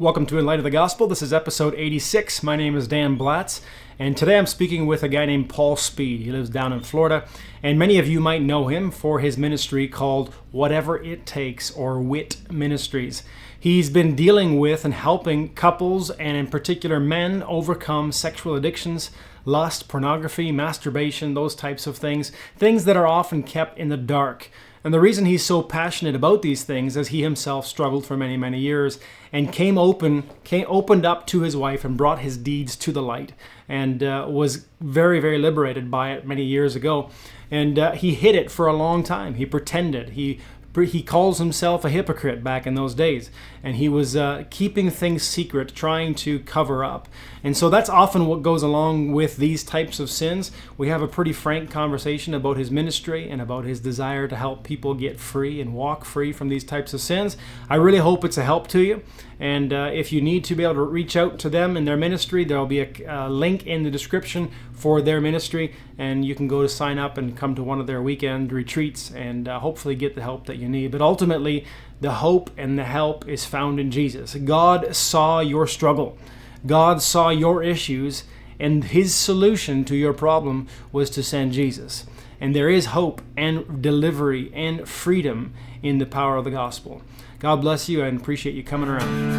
Welcome to In Light of the Gospel. This is episode 86. My name is Dan Blatz, and today I'm speaking with a guy named Paul Speed. He lives down in Florida, and many of you might know him for his ministry called Whatever It Takes, or WIT Ministries. He's been dealing with and helping couples, and in particular men, overcome sexual addictions, lust, pornography, masturbation, those types of things that are often kept in the dark. And the reason he's so passionate about these things is he himself struggled for many, many years and opened up to his wife and brought his deeds to the light, and was very, very liberated by it many years ago. And he hid it for a long time. He pretended. He calls himself a hypocrite back in those days, and he was keeping things secret, trying to cover up. And so that's often what goes along with these types of sins. We have a pretty frank conversation about his ministry and about his desire to help people get free and walk free from these types of sins. I really hope it's a help to you. And if you need to be able to reach out to them in their ministry, there'll be a link in the description for their ministry, and you can go to sign up and come to one of their weekend retreats and hopefully get the help that you need. But ultimately, the hope and the help is found in Jesus. God saw your struggle. God saw your issues, and his solution to your problem was to send Jesus. And there is hope and delivery and freedom in the power of the gospel. God bless you, and appreciate you coming around.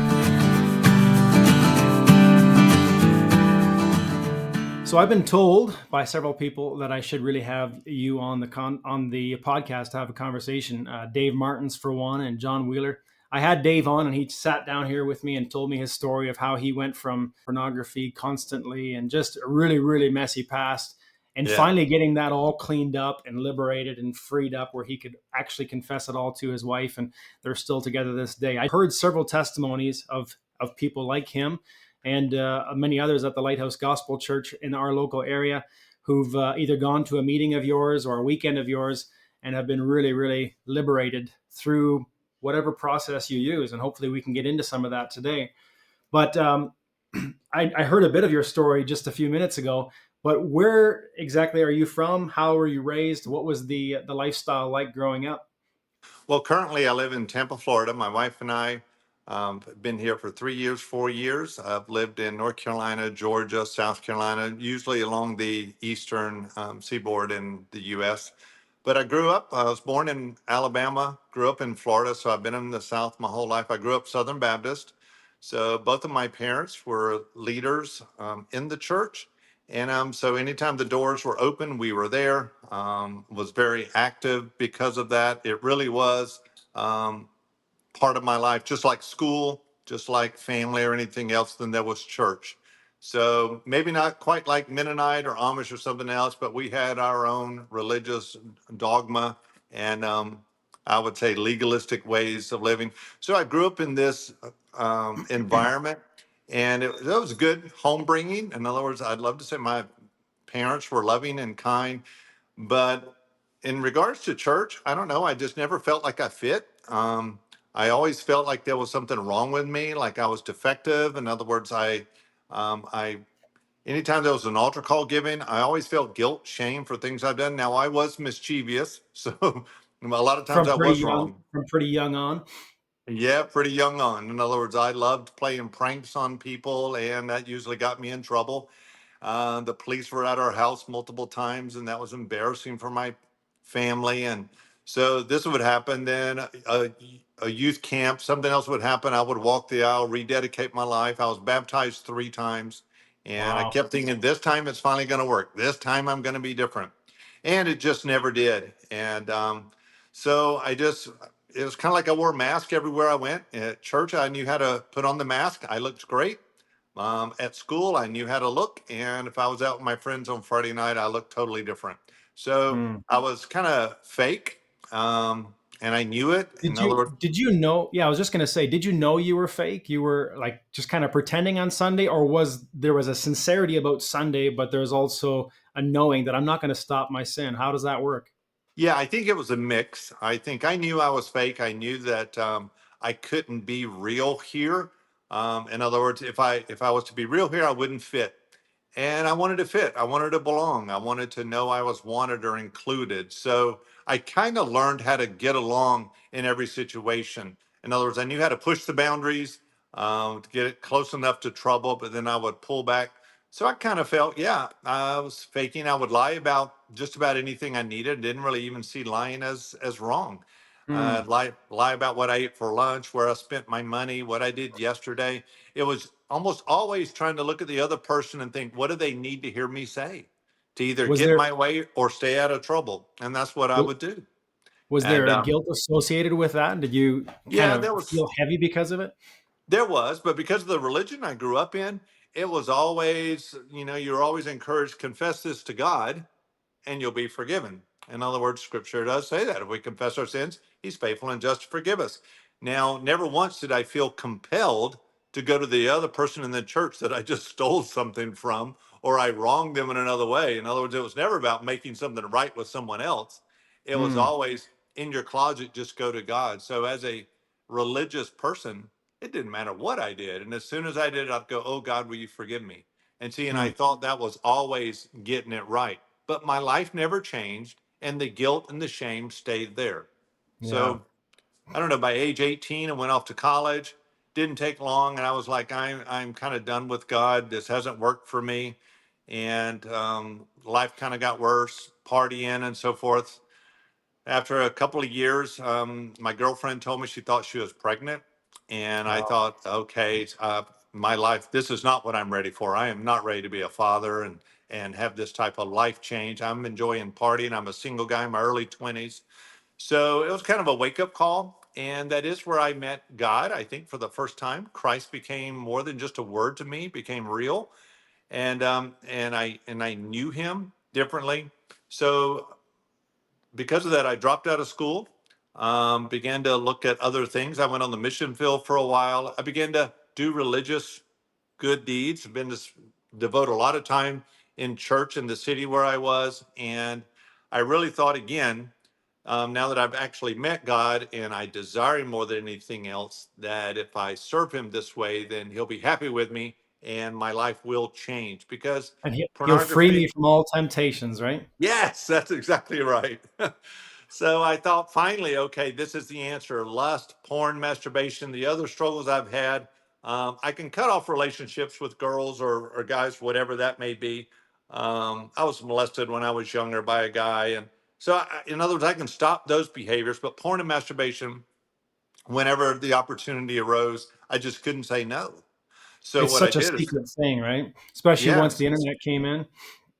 So I've been told by several people that I should really have you on the podcast to have a conversation. Dave Martins, for one, and John Wheeler. I had Dave on, and he sat down here with me and told me his story of how he went from pornography constantly and just a really, really messy past, and finally getting that all cleaned up and liberated and freed up where he could actually confess it all to his wife, and they're still together this day. I heard several testimonies of people like him and many others at the Lighthouse Gospel Church in our local area who've either gone to a meeting of yours or a weekend of yours and have been really, really liberated through whatever process you use. And hopefully we can get into some of that today. But I heard a bit of your story just a few minutes ago, but where exactly are you from? How were you raised? What was the lifestyle like growing up? Well, currently I live in Tampa, Florida. My wife and I have been here for 3 years, 4 years. I've lived in North Carolina, Georgia, South Carolina, usually along the eastern seaboard in the U.S. But I was born in Alabama, grew up in Florida, so I've been in the South my whole life. I grew up Southern Baptist. So both of my parents were leaders in the church. And so anytime the doors were open, we were there. Was very active because of that. It really was part of my life, just like school, just like family or anything else. Then there was church. So maybe not quite like Mennonite or Amish or something else, but we had our own religious dogma and I would say legalistic ways of living. So I grew up in this environment, and that was good home bringing. In other words, I'd love to say my parents were loving and kind, but in regards to church, I don't know. I just never felt like I fit. I always felt like there was something wrong with me, like I was defective. In other words, I anytime there was an altar call given, I always felt guilt, shame for things I've done. Now I was mischievous, so a lot of times I was wrong. From pretty young on. Yeah, pretty young on. In other words, I loved playing pranks on people, and that usually got me in trouble. The police were at our house multiple times, and that was embarrassing for my family. And so this would happen. Then a youth camp, something else would happen. I would walk the aisle, rededicate my life. I was baptized 3 times, and I Wow. kept thinking, this time it's finally going to work. This time I'm going to be different. And it just never did. And so it was kind of like I wore a mask everywhere I went. At church, I knew how to put on the mask. I looked great. At school, I knew how to look. And if I was out with my friends on Friday night, I looked totally different. So Mm. I was kind of fake. And I knew it. In other words, Did you know? Yeah, I was just gonna say, did you know you were fake? You were like just kind of pretending on Sunday, or was there was a sincerity about Sunday, but there's also a knowing that I'm not going to stop my sin? How does that work? yeah, I think it was a mix. I think I knew I was fake. I knew that I couldn't be real here. In other words, if I was to be real here, I wouldn't fit. And I wanted to fit. I wanted to belong. I wanted to know I was wanted or included. So I kind of learned how to get along in every situation. In other words, I knew how to push the boundaries. to get it close enough to trouble, but then I would pull back. So I kind of felt, yeah, I was faking. I would lie about just about anything I needed. Didn't really even see lying as wrong. Hmm. Lie about what I ate for lunch, where I spent my money, what I did yesterday. It was almost always trying to look at the other person and think, what do they need to hear me say to either Was get there my way or stay out of trouble? And that's what I wa- would do. was And there a guilt associated with that? Did you kind yeah, of feel heavy because of it? there was, but because of the religion I grew up in, it was always, you're always encouraged, confess this to God and you'll be forgiven. In other words, scripture does say that. If we confess our sins, he's faithful and just to forgive us. Now, never once did I feel compelled to go to the other person in the church that I just stole something from or I wronged them in another way. In other words, it was never about making something right with someone else. It was Hmm. always in your closet, just go to God. So, as a religious person, it didn't matter what I did. And as soon as I did it, I'd go, oh, God, will you forgive me? And see, and I Hmm. thought that was always getting it right. But my life never changed, and the guilt and the shame stayed there. Yeah. So I don't know, by age 18, I went off to college. Didn't take long, and I was like, I'm kind of done with God. This hasn't worked for me. And life kind of got worse, partying and so forth. After a couple of years, my girlfriend told me she thought she was pregnant. And I Wow. thought, okay, my life, this is not what I'm ready for. I am not ready to be a father and have this type of life change. I'm enjoying partying. I'm a single guy in my early 20s. So it was kind of a wake up call. And that is where I met God, I think, for the first time. Christ became more than just a word to me, became real. And I knew him differently. So because of that, I dropped out of school, began to look at other things. I went on the mission field for a while. I began to do religious good deeds. I've been to devote a lot of time in church in the city where I was. And I really thought again, now that I've actually met God and I desire him more than anything else, that if I serve him this way, then he'll be happy with me and my life will change because And he'll free me pornography. from all temptations, right? Yes, that's exactly right. So I thought finally, okay, this is the answer. Lust, porn, masturbation, the other struggles I've had. I can cut off relationships with girls or guys, whatever that may be. I was molested when I was younger by a guy. And so, in other words, I can stop those behaviors, but porn and masturbation, whenever the opportunity arose, I just couldn't say no. So, It's what I such a did is, secret thing, right? Especially once yes. the internet came in.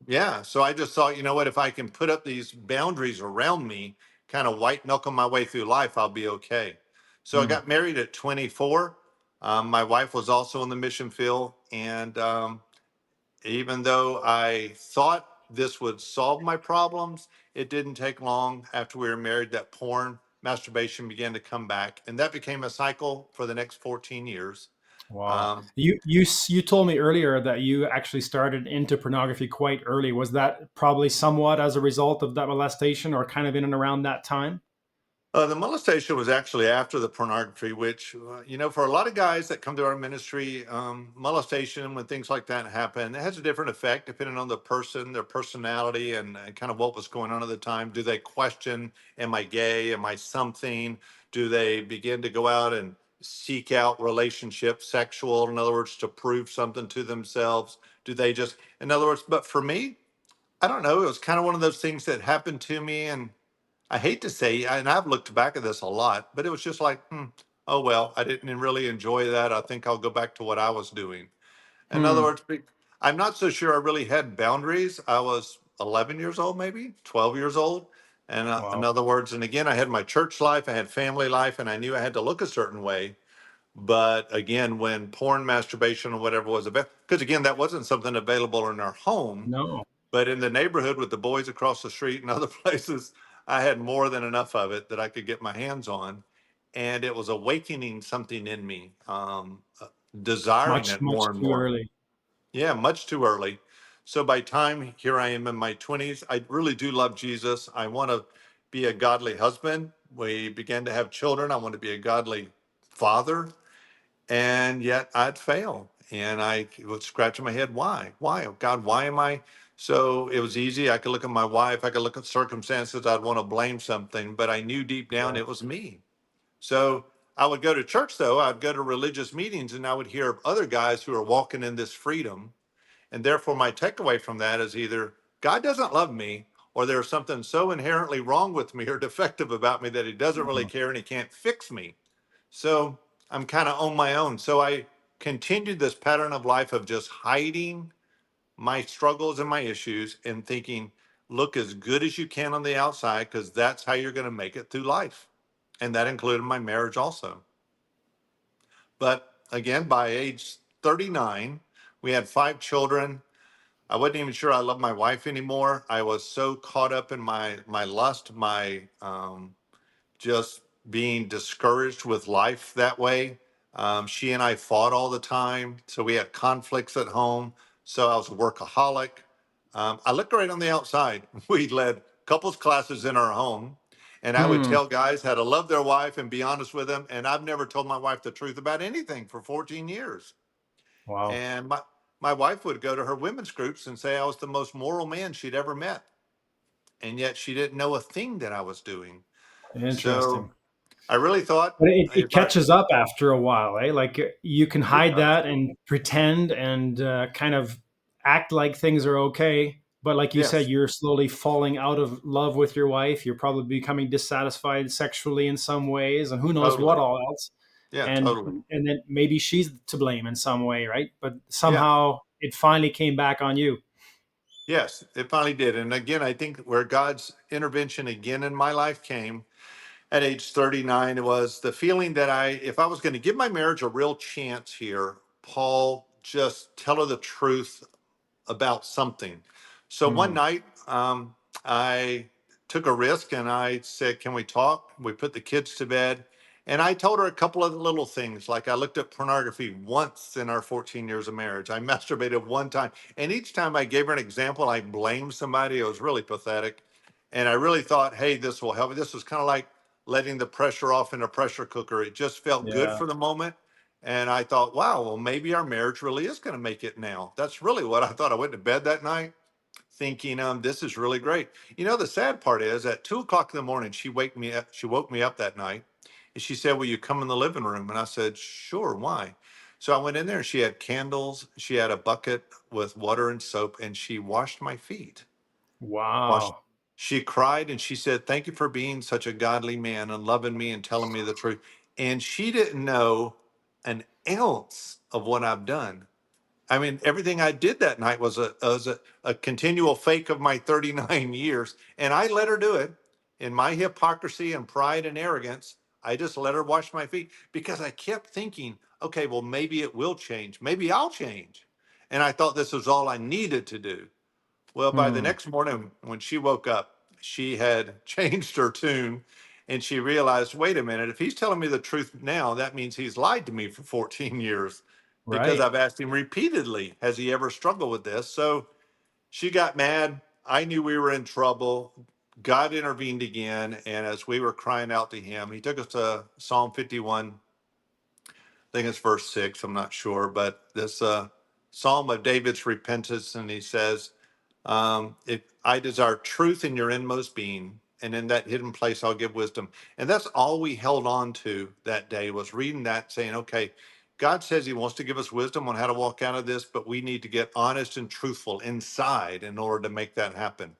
Yeah. So I just thought, you know what, if I can put up these boundaries around me, kind of white knuckle my way through life, I'll be okay. So I Hmm. got married at 24. My wife was also in the mission field. And even though I thought this would solve my problems, it didn't take long after we were married that porn, masturbation began to come back. And that became a cycle for the next 14 years. Wow. Um, You told me earlier that you actually started into pornography quite early. Was that probably somewhat as a result of that molestation or kind of in and around that time? The molestation was actually after the pornography, which, for a lot of guys that come to our ministry, molestation, when things like that happen, it has a different effect depending on the person, their personality, and kind of what was going on at the time. Do they question, am I gay? Am I something? Do they begin to go out and seek out relationships, sexual, in other words, to prove something to themselves? Do they just, in other words, but for me, I don't know. It was kind of one of those things that happened to me. And I hate to say, and I've looked back at this a lot, but it was just like, oh, well, I didn't really enjoy that. I think I'll go back to what I was doing. In other Hmm. words, I'm not so sure I really had boundaries. I was 11 years old, maybe 12 years old. And in Wow. other words, and again, I had my church life, I had family life, and I knew I had to look a certain way. But again, when porn, masturbation, or whatever was available, because again, that wasn't something available in our home, No. but in the neighborhood with the boys across the street and other places, I had more than enough of it that I could get my hands on. And it was awakening something in me, desiring Much, it much more and too more. early. Yeah, much too early. So by time here I am in my 20s, I really do love Jesus. I want to be a godly husband. We began to have children. I want to be a godly father, and yet I'd fail. And I would scratch my head, why? Why? Oh, God, why am I? So it was easy. I could look at my wife, I could look at circumstances, I'd want to blame something, but I knew deep down Yeah. it was me. So I would go to church though. I'd go to religious meetings and I would hear of other guys who are walking in this freedom. And therefore, my takeaway from that is either God doesn't love me or there's something so inherently wrong with me or defective about me that he doesn't really Mm. care and he can't fix me. So I'm kind of on my own. So I continued this pattern of life of just hiding my struggles and my issues and thinking, look as good as you can on the outside because that's how you're going to make it through life. And that included my marriage also. But again, by age 39, we had 5 children. I wasn't even sure I loved my wife anymore. I was so caught up in my lust, my just being discouraged with life that way. She and I fought all the time, so we had conflicts at home. So I was a workaholic. I looked great on the outside. We led couples classes in our home, and I would Hmm. tell guys how to love their wife and be honest with them. And I've never told my wife the truth about anything for 14 years. Wow. And my wife would go to her women's groups and say I was the most moral man she'd ever met. And yet she didn't know a thing that I was doing. So Interesting. I really thought But it if I, catches up after a while, eh? Like you can it hide does. that and pretend and kind of act like things are okay. But like you said, Yes, you're slowly falling out of love with your wife. You're probably becoming dissatisfied sexually in some ways, and who knows what totally. all else. Yeah, And totally. and then maybe she's to blame in some way, right? But Yeah, somehow it finally came back on you. yes, it finally did. And again, I think where God's intervention again in my life came at age 39, it was the feeling that if I was going to give my marriage a real chance here, Paul, just tell her the truth about something. So one Hmm. night, I took a risk and I said, "Can we talk?" We put the kids to bed. And I told her a couple of little things, like I looked at pornography once in our 14 years of marriage. I masturbated one time. And each time I gave her an example, I blamed somebody. It was really pathetic. And I really thought, hey, this will help. This was kind of like letting the pressure off in a pressure cooker. It just felt good Yeah. for the moment. And I thought, wow, well, maybe our marriage really is going to make it now. That's really what I thought. I went to bed that night thinking, this is really great. The sad part is at 2 o'clock in the morning, she wake me up. She woke me up that night and she said, will you come in the living room? And I said, sure. Why? So I went in there and she had candles. She had a bucket with water and soap and she washed my feet. Washed. Wow. She cried and she said, thank you for being such a godly man and loving me and telling me the truth. And she didn't know an ounce of what I've done. I mean, everything I did that night was a continual fake of my 39 years. And I let her do it in my hypocrisy and pride and arrogance. I just let her wash my feet because I kept thinking, okay, well, maybe it will change. Maybe I'll change. And I thought this was all I needed to do. Well, by the Hmm. next morning, when she woke up, she had changed her tune and she realized, wait a minute, if he's telling me the truth now, that means he's lied to me for 14 years because Right. I've asked him repeatedly, has he ever struggled with this? So she got mad. I knew we were in trouble. God intervened again. And as we were crying out to him, he took us to Psalm 51. I think it's verse 6. I'm not sure. But this Psalm of David's repentance. And he says, if I desire truth in your inmost being, and in that hidden place I'll give wisdom. And that's all we held on to that day was reading that, saying, okay, God says he wants to give us wisdom on how to walk out of this, but we need to get honest and truthful inside in order to make that happen.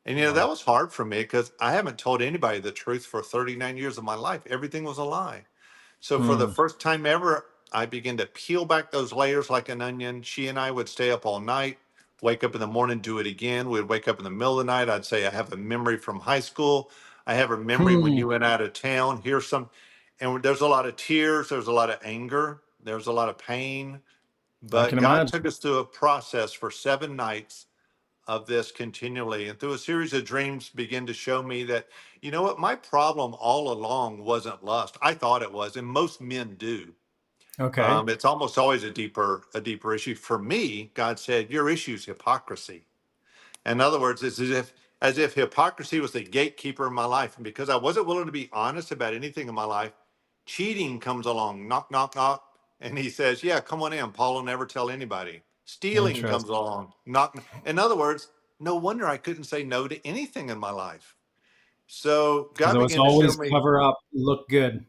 And that Wow. was hard for me because I haven't told anybody the truth for 39 years of my life. Everything was a lie. So for the Hmm. first time ever, I began to peel back those layers like an onion. She and I would stay up all night, wake up in the morning, do it again. We'd wake up in the middle of the night. I'd say, I have a memory from high school. I have a memory when Hmm. you went out of town. Here's some, and there's a lot of tears. There's a lot of anger. There's a lot of pain. I But can God imagine. took us through a process for 7 nights of this continually. And through a series of dreams, began to show me that, you know what, my problem all along wasn't lust. I thought it was, and most men do. Okay. It's almost always a deeper issue. For me, God said, your issue is hypocrisy. In other words, it's as if hypocrisy was the gatekeeper in my life. And because I wasn't willing to be honest about anything in my life, cheating comes along, knock, knock, knock. And he says, yeah, come on in. Paul will never tell anybody. Stealing comes Interesting. along, knock. In other words, no wonder I couldn't say no to anything in my life. So Because God it was began to show always me, cover up, look good.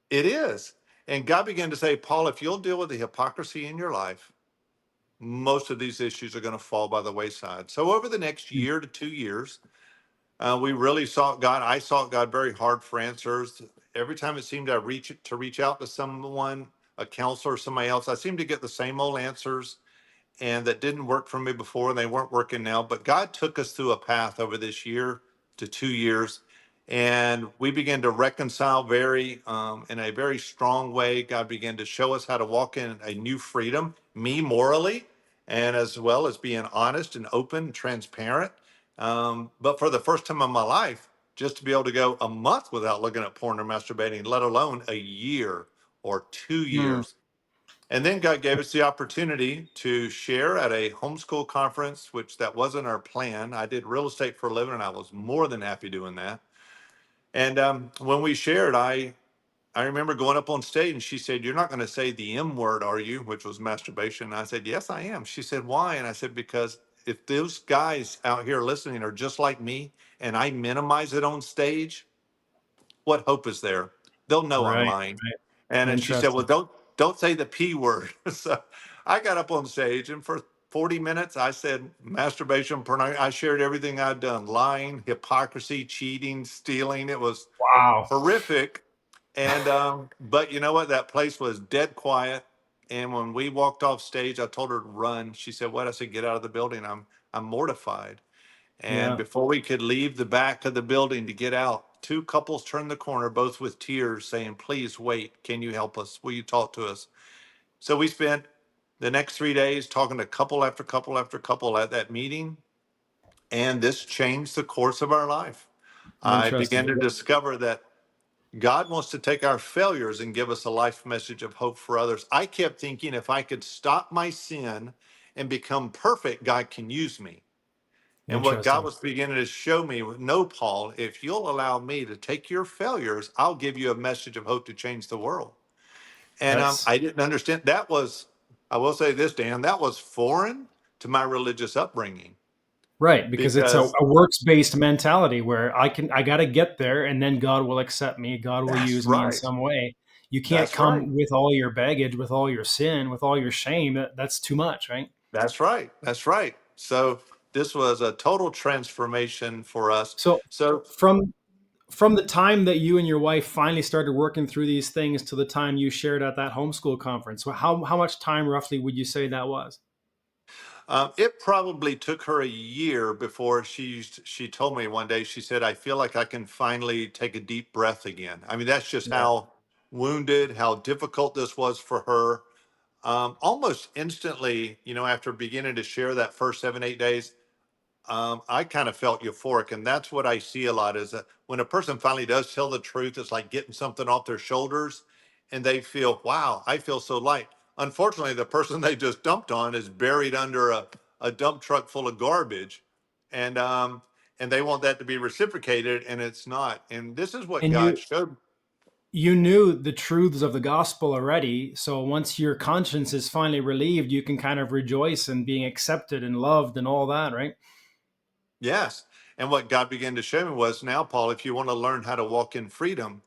It is. And God began to say, Paul, if you'll deal with the hypocrisy in your life, most of these issues are going to fall by the wayside. So over the next Mm. year to 2 years, we really sought God. I sought God very hard for answers. Every time it seemed to reach out to someone, a counselor, or somebody else, I seemed to get the same old answers, and that didn't work for me before, and they weren't working now. But God took us through a path over this year to 2 years, and we began to reconcile very in a very strong way. God began to show us how to walk in a new freedom, me morally, and as well as being honest and open, and transparent. But for the first time in my life, just to be able to go a month without looking at porn or masturbating, let alone a year or two Mm. years. And then God gave us the opportunity to share at a homeschool conference, which that wasn't our plan. I did real estate for a living, and I was more than happy doing that. And when we shared, I remember going up on stage, and she said, "You're not going to say the M word, are you?" Which was masturbation. And I said, "Yes, I am." She said, "Why?" And I said, "Because if those guys out here listening are just like me, and I minimize it on stage, what hope is there? They'll know I'm Right. lying." And then she said, "Well, Interesting. don't say the P word." So I got up on stage, and for 40 minutes I said masturbation, pornography. I shared everything I'd done: lying, hypocrisy, cheating, stealing. It was Wow. horrific. And but you know what? That place was dead quiet. And when we walked off stage, I told her to run. She said, "What?" I said, "Get out of the building. I'm mortified." And Yeah. before we could leave the back of the building to get out, two couples turned the corner, both with tears, saying, "Please wait. Can you help us? Will you talk to us?" So we spent the next 3 days talking to couple after couple after couple at that meeting. And this changed the course of our life. I began Interesting. to discover that God wants to take our failures and give us a life message of hope for others. I kept thinking if I could stop my sin and become perfect, God can use me. And what God Interesting. was beginning to show me, no, Paul, if you'll allow me to take your failures, I'll give you a message of hope to change the world. And That's I didn't understand. That was, I will say this, Dan, that was foreign to my religious upbringing right, because it's because a works-based mentality where I got to get there and then God will accept me. God will that's use me in right. some way. You can't That's right. come with all your baggage, with all your sin, with all your shame. That's too much, right? That's right. That's right. So this was a total transformation for us. So So from from the time that you and your wife finally started working through these things to the time you shared at that homeschool conference, how much time roughly would you say that was? it probably took her a year before she told me one day, she said, "I feel like I can finally take a deep breath again." I mean, that's just Yeah. how wounded, how difficult this was for her. Almost instantly, after beginning to share that first 7, 8 days, I kind of felt euphoric, and that's what I see a lot is that when a person finally does tell the truth, it's like getting something off their shoulders, and they feel, "Wow, I feel so light." Unfortunately, the person they just dumped on is buried under a dump truck full of garbage, and and they want that to be reciprocated, and it's not. And this is what And God showed. you knew the truths of the gospel already, so once your conscience is finally relieved, you can kind of rejoice in being accepted and loved and all that, right? Yes, and what God began to show me was, now, Paul, if you want to learn how to walk in freedom,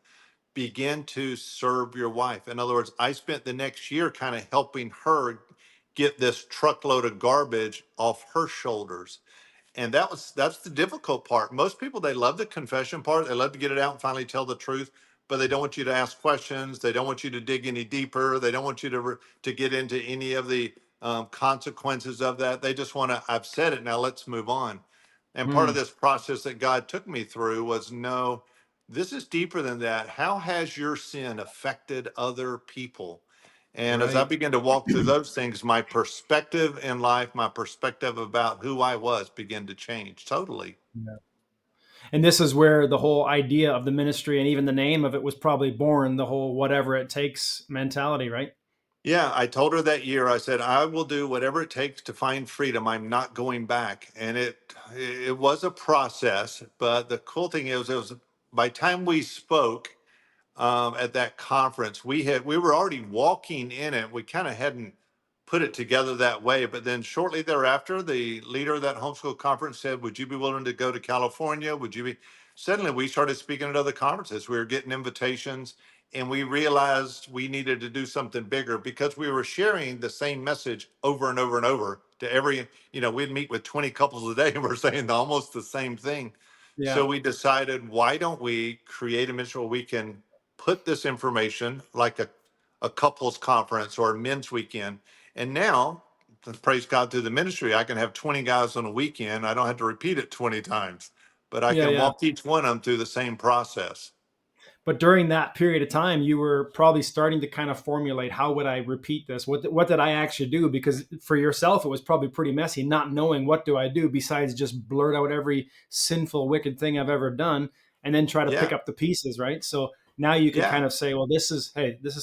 begin to serve your wife. In other words, I spent the next year kind of helping her get this truckload of garbage off her shoulders. And that's the difficult part. Most people, they love the confession part. They love to get it out and finally tell the truth, but they don't want you to ask questions. They don't want you to dig any deeper. They don't want you to get into any of the consequences of that. They just want to, "I've said it, now let's move on." And part of Hmm. this process that God took me through was, no, this is deeper than that. How has your sin affected other people? And as I Right. began to walk through those things, my perspective in life, my perspective about who I was began to change totally. Yeah. And this is where the whole idea of the ministry and even the name of it was probably born, the whole whatever it takes mentality, right? Yeah, I told her that year, I said, "I will do whatever it takes to find freedom. I'm not going back." And it was a process, but the cool thing is, it was by the time we spoke, at that conference, we were already walking in it. We kind of hadn't put it together that way, but then shortly thereafter, the leader of that homeschool conference said, "Would you be willing to go to California? Would you be?" Suddenly, we started speaking at other conferences. We were getting invitations, and we realized we needed to do something bigger because we were sharing the same message over and over and over to every, we'd meet with 20 couples a day and we're saying almost the same thing. Yeah. So we decided, why don't we create a mission where we can put this information like a couples conference or a men's weekend. And now, praise God, through the ministry, I can have 20 guys on a weekend. I don't have to repeat it 20 times, but I Yeah. can Yeah. walk each one of them through the same process. But during that period of time, you were probably starting to kind of formulate, how would I repeat this? What did I actually do? Because for yourself, it was probably pretty messy, not knowing what do I do besides just blurt out every sinful, wicked thing I've ever done, and then try to pick Yeah. up the pieces, right? So now you could Yeah. kind of say, well, this is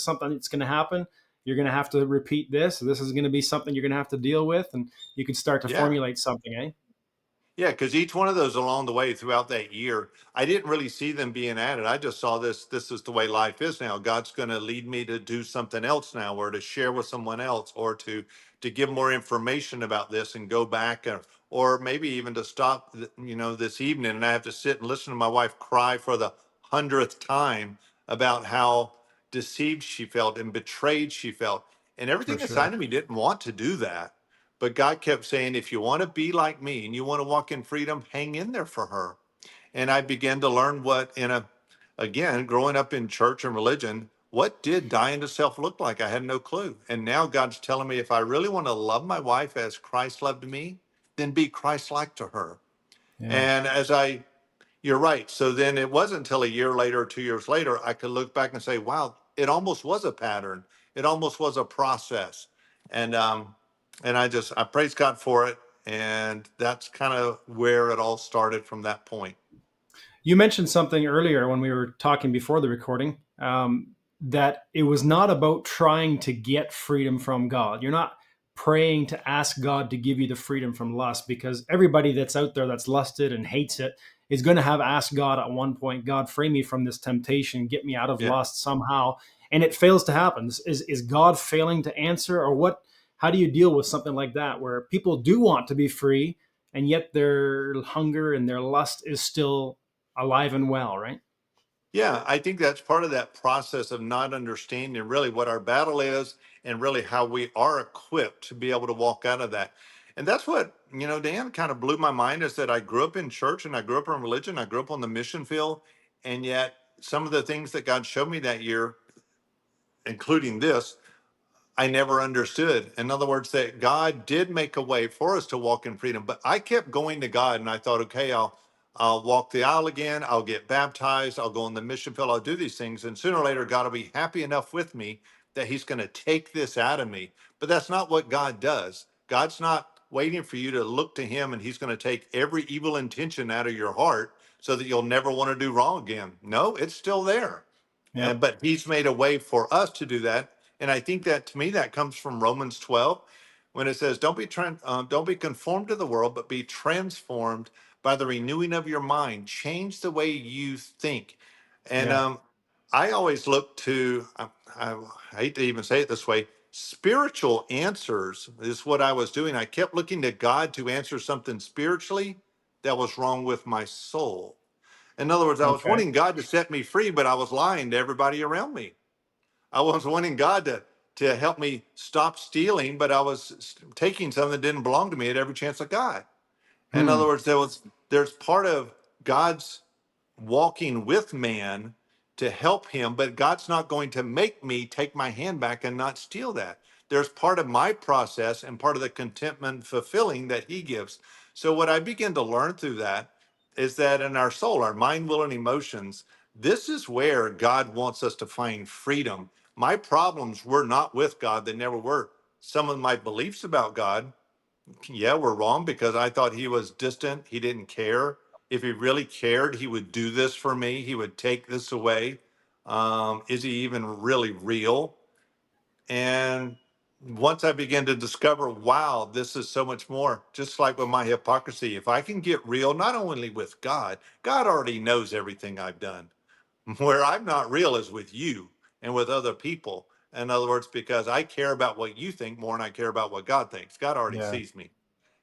something that's going to happen. You're going to have to repeat this. This is going to be something you're going to have to deal with, and you could start to Yeah. formulate something, eh? Yeah, because each one of those along the way throughout that year, I didn't really see them being added. I just saw this. This is the way life is now. God's going to lead me to do something else now, or to share with someone else, or to give more information about this and go back, or maybe even to stop, this evening, and I have to sit and listen to my wife cry for the 100th time about how deceived she felt and betrayed she felt, and For everything sure. inside of me didn't want to do that. But God kept saying, if you want to be like me and you want to walk in freedom, hang in there for her. And I began to learn again, growing up in church and religion, what did dying to self look like? I had no clue. And now God's telling me, if I really want to love my wife as Christ loved me, then be Christ like to her. Yeah. And you're right. So then it wasn't until a year later or 2 years later, I could look back and say, wow, it almost was a pattern. It almost was a process. And, I praise God for it. And that's kind of where it all started from that point. You mentioned something earlier when we were talking before the recording, that it was not about trying to get freedom from God. You're not praying to ask God to give you the freedom from lust, because everybody that's out there that's lusted and hates it is going to have asked God at one point, God, free me from this temptation, get me out of Yeah. lust somehow. And it fails to happen. Is God failing to answer, or what? How do you deal with something like that where people do want to be free, and yet their hunger and their lust is still alive and well, right? Yeah, I think that's part of that process of not understanding really what our battle is and really how we are equipped to be able to walk out of that. And that's what, Dan, kind of blew my mind, is that I grew up in church and I grew up in religion. I grew up on the mission field. And yet, some of the things that God showed me that year, including this, I never understood. In other words, that God did make a way for us to walk in freedom, but I kept going to God and I thought, okay, I'll walk the aisle again, I'll get baptized, I'll go on the mission field, I'll do these things, and sooner or later God will be happy enough with me that He's going to take this out of me. But that's not what God does. God's not waiting for you to look to Him and He's going to take every evil intention out of your heart so that you'll never want to do wrong again. No, it's still there. Yep. But He's made a way for us to do that. And I think that, to me, that comes from Romans 12, when it says, don't be conformed to the world, but be transformed by the renewing of your mind. Change the way you think. And Yeah. I always look to, I hate to even say it this way, spiritual answers is what I was doing. I kept looking to God to answer something spiritually that was wrong with my soul. In other words, I was Okay. wanting God to set me free, but I was lying to everybody around me. I was wanting God to help me stop stealing, but I was taking something that didn't belong to me at every chance I got. In other Hmm. words, there's part of God's walking with man to help him, but God's not going to make me take my hand back and not steal that. There's part of my process and part of the contentment fulfilling that he gives. So, what I begin to learn through that is that in our soul, our mind, will, and emotions, this is where God wants us to find freedom. My problems were not with God, they never were. Some of my beliefs about God, yeah, were wrong because I thought he was distant. He didn't care. If he really cared, he would do this for me. He would take this away. Is he even really real? And once I began to discover, wow, this is so much more, just like with my hypocrisy. If I can get real, not only with God, God already knows everything I've done. Where I'm not real is with you and with other people. In other words, because I care about what you think more than I care about what God thinks. God already Yeah. sees me.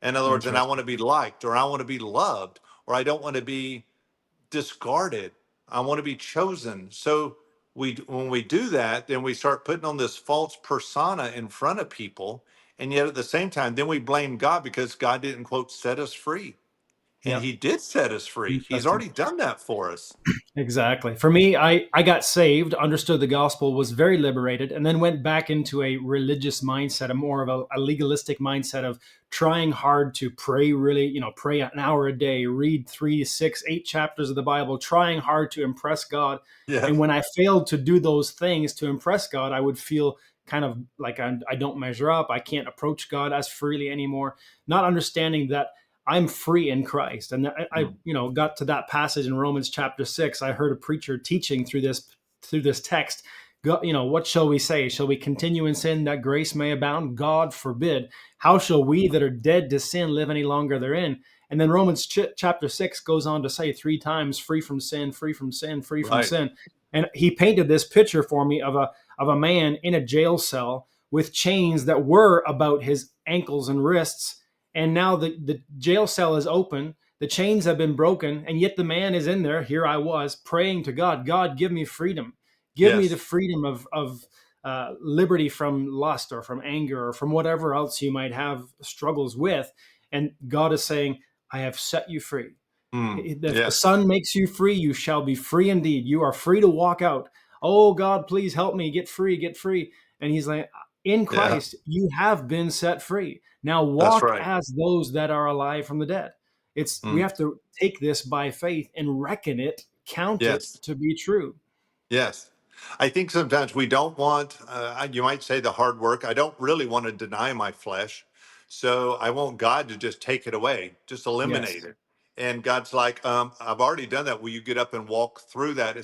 In other words, and I want Interesting. to be liked, or I want to be loved, or I don't want to be discarded. I want to be chosen. So when we do that, then we start putting on this false persona in front of people, and yet at the same time, then we blame God because God didn't quote set us free, and Yeah. He did set us free. He's Interesting. already done that for us. Exactly. For me, I got saved, understood the gospel, was very liberated, and then went back into a religious mindset, a more of a legalistic mindset of trying hard to pray really, pray an hour a day, read 3, 6, 8 chapters of the Bible, trying hard to impress God. And Yes, when I failed to do those things to impress God, I would feel kind of like I don't measure up. I can't approach God as freely anymore, not understanding that I'm free in Christ. And got to that passage in Romans chapter 6. I heard a preacher teaching through this text. What shall we say? Shall we continue in sin that grace may abound? God forbid. How shall we that are dead to sin live any longer therein? And then Romans chapter 6 goes on to say 3 times, free from sin, free from sin, free from right. sin. And he painted this picture for me of a man in a jail cell with chains that were about his ankles and wrists, and now the jail cell is open, the chains have been broken, and yet the man is in there. Here I was praying to God, God, give me freedom, give me the Yes, freedom of liberty from lust or from anger or from whatever else you might have struggles with. And God is saying, I have set you free. If the yes, Son makes you free, you shall be free indeed. You are free to walk out. Oh, God, please help me get free, get free. And he's like, in yeah, Christ, you have been set free. Now that's walk right. as those that are alive from the dead. We Mm, have to take this by faith and reckon it, count it yes. to be true. Yes. I think sometimes we don't want, you might say the hard work. I don't really want to deny my flesh. So I want God to just take it away, just eliminate Yes. it. And God's like, I've already done that. Will you get up and walk through that?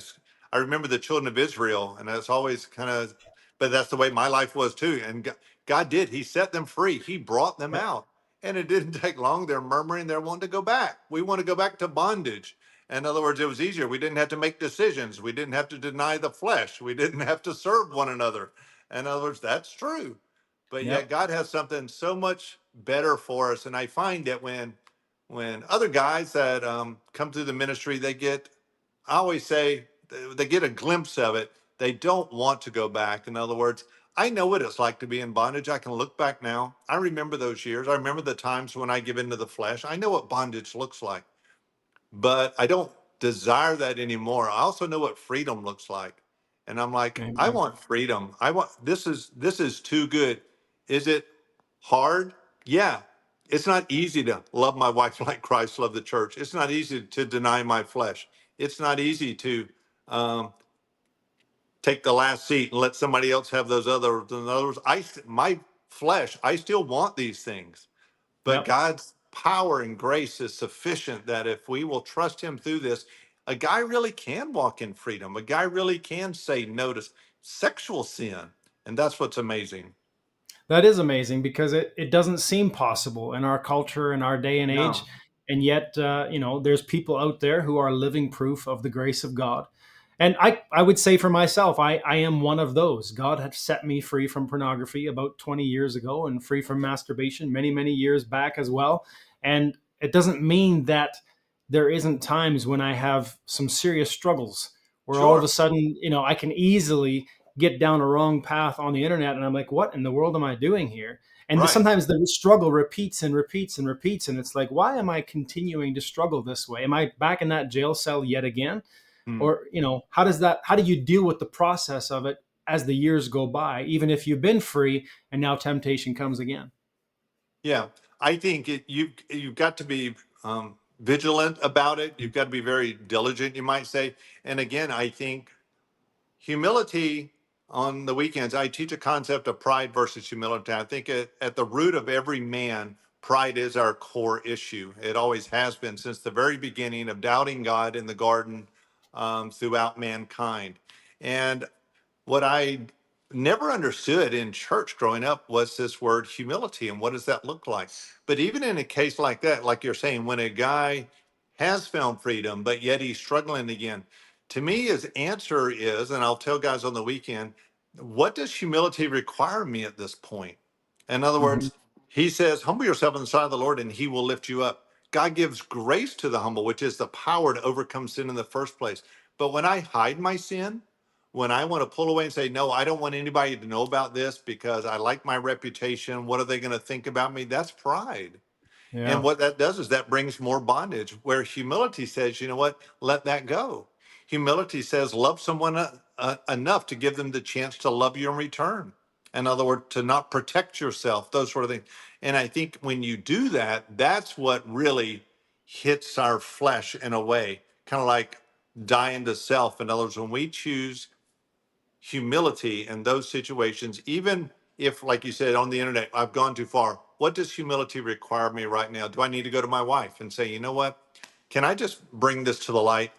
I remember the children of Israel, and it's always kind of, but that's the way my life was too. And God did. He set them free, He brought them Yep. out. And it didn't take long. They're murmuring, they're wanting to go back. We want to go back to bondage. In other words, it was easier. We didn't have to make decisions. We didn't have to deny the flesh. We didn't have to serve one another. In other words, that's true. But yet Yep. God has something so much better for us. And I find that when other guys that come through the ministry, I always say, they get a glimpse of it. They don't want to go back. In other words, I know what it's like to be in bondage. I can look back now. I remember those years. I remember the times when I give into the flesh. I know what bondage looks like, but I don't desire that anymore. I also know what freedom looks like. And I'm like, I Amen. want freedom. I want this is too good. Is it hard? Yeah. It's not easy to love my wife like Christ loved the church. It's not easy to deny my flesh. It's not easy to um, take the last seat and let somebody else have those other. In other words, my flesh, I still want these things, but Yep. God's power and grace is sufficient that if we will trust Him through this, a guy really can walk in freedom. A guy really can say no to sexual sin. And that's what's amazing. That is amazing because it doesn't seem possible in our culture, in our day and age. No, And yet, there's people out there who are living proof of the grace of God. And I would say for myself, I am one of those. God had set me free from pornography about 20 years ago and free from masturbation many, many years back as well. And it doesn't mean that there isn't times when I have some serious struggles where all of a sure. sudden, I can easily get down a wrong path on the internet, and I'm like, what in the world am I doing here? And Right. sometimes the struggle repeats and repeats and repeats, and it's like, why am I continuing to struggle this way? Am I back in that jail cell yet again? Hmm. Or how do you deal with the process of it as the years go by, even if you've been free and now temptation comes again? Yeah. I think you've got to be vigilant about it. You've got to be very diligent, you might say. And again, I think humility on the weekends, I teach a concept of pride versus humility. I think at the root of every man, pride is our core issue. It always has been since the very beginning of doubting God in the garden, throughout mankind. And what I never understood in church growing up was this word humility and what does that look like? But even in a case like that, like you're saying, when a guy has found freedom, but yet he's struggling again, to me, his answer is, and I'll tell guys on the weekend, what does humility require me at this point? In other Hmm. words, he says, humble yourself in the sight of the Lord and he will lift you up. God gives grace to the humble, which is the power to overcome sin in the first place. But when I hide my sin, when I want to pull away and say, no, I don't want anybody to know about this because I like my reputation. What are they going to think about me? That's pride. And Yeah. what that does is that brings more bondage, where humility says, you know what, let that go. Humility says, love someone enough to give them the chance to love you in return. In other words, to not protect yourself, those sort of things. And I think when you do that, that's what really hits our flesh in a way, kind of like dying to self. In other words, when we choose humility in those situations, even if, like you said, on the internet, I've gone too far. What does humility require of me right now? Do I need to go to my wife and say, you know what? Can I just bring this to the light?